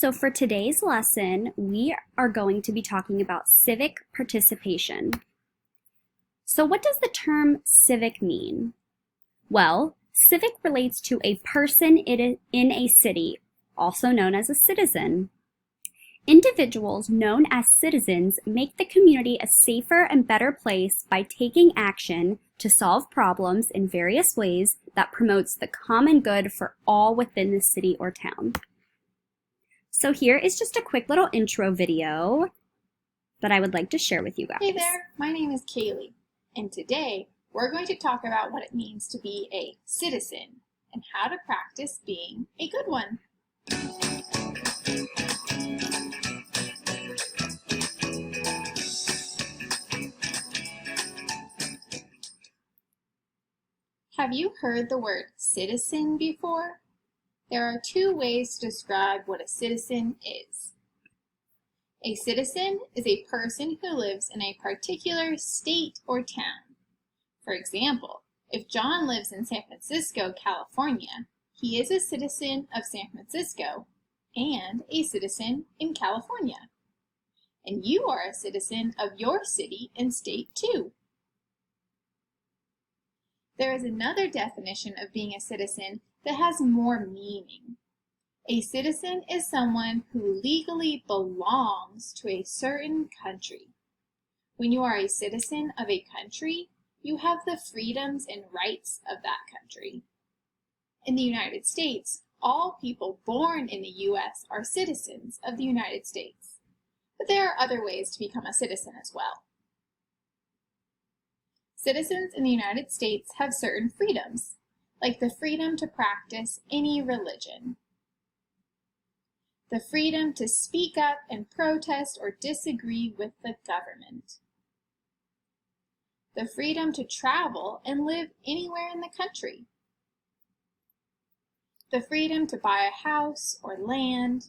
So for today's lesson, we are going to be talking about civic participation. So what does the term civic mean? Well, civic relates to a person in a city, also known as a citizen. Individuals known as citizens make the community a safer and better place by taking action to solve problems in various ways that promotes the common good for all within the city or town. So here is just a quick little intro video that I would like to share with you guys. Hey there, my name is Kaylee, and today we're going to talk about what it means to be a citizen and how to practice being a good one. Have you heard the word citizen before? There are two ways to describe what a citizen is. A citizen is a person who lives in a particular state or town. For example, if John lives in San Francisco, California, he is a citizen of San Francisco and a citizen in California. And you are a citizen of your city and state too. There is another definition of being a citizen that has more meaning. A citizen is someone who legally belongs to a certain country. When you are a citizen of a country, you have the freedoms and rights of that country. In the United States, all people born in the U.S. are citizens of the United States, but there are other ways to become a citizen as well. Citizens in the United States have certain freedoms, like the freedom to practice any religion, the freedom to speak up and protest or disagree with the government, the freedom to travel and live anywhere in the country, the freedom to buy a house or land,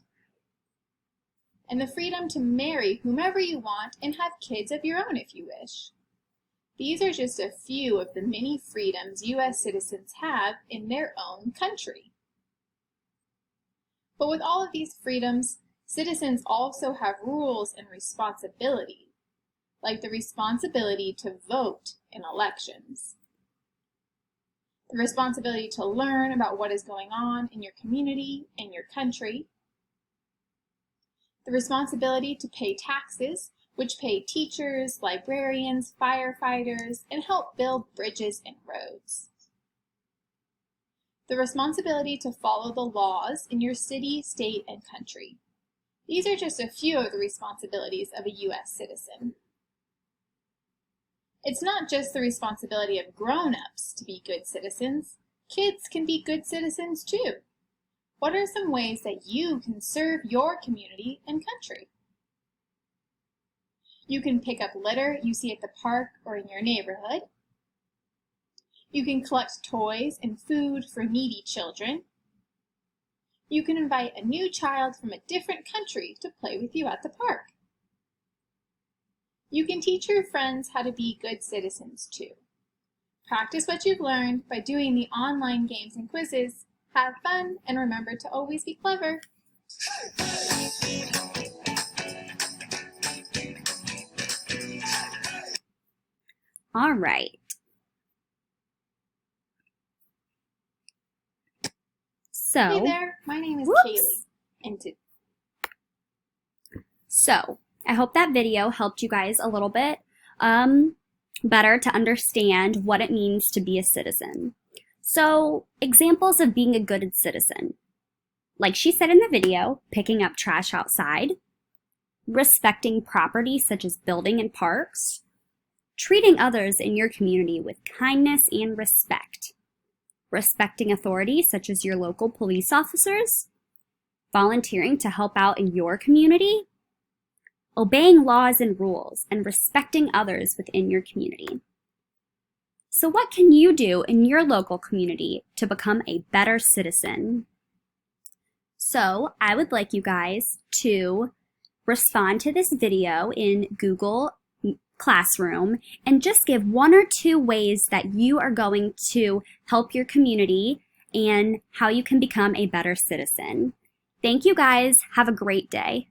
and the freedom to marry whomever you want and have kids of your own if you wish. These are just a few of the many freedoms U.S. citizens have in their own country. But with all of these freedoms, citizens also have rules and responsibilities, like the responsibility to vote in elections, the responsibility to learn about what is going on in your community and your country, the responsibility to pay taxes, which pay teachers, librarians, firefighters, and help build bridges and roads. The responsibility to follow the laws in your city, state, and country. These are just a few of the responsibilities of a U.S. citizen. It's not just the responsibility of grown-ups to be good citizens. Kids can be good citizens too. What are some ways that you can serve your community and country? You can pick up litter you see at the park or in your neighborhood. You can collect toys and food for needy children. You can invite a new child from a different country to play with you at the park. You can teach your friends how to be good citizens too. Practice what you've learned by doing the online games and quizzes. Have fun and remember to always be clever. All right. Hey there, my name is Kaylee. So I hope that video helped you guys a little bit better to understand what it means to be a citizen. So examples of being a good citizen. Like she said in the video, picking up trash outside, respecting property such as building and parks, treating others in your community with kindness and respect, respecting authority such as your local police officers, volunteering to help out in your community, obeying laws and rules, and respecting others within your community. So what can you do in your local community to become a better citizen? So I would like you guys to respond to this video in Google Classroom and just give one or two ways that you are going to help your community and how you can become a better citizen. Thank you guys. Have a great day.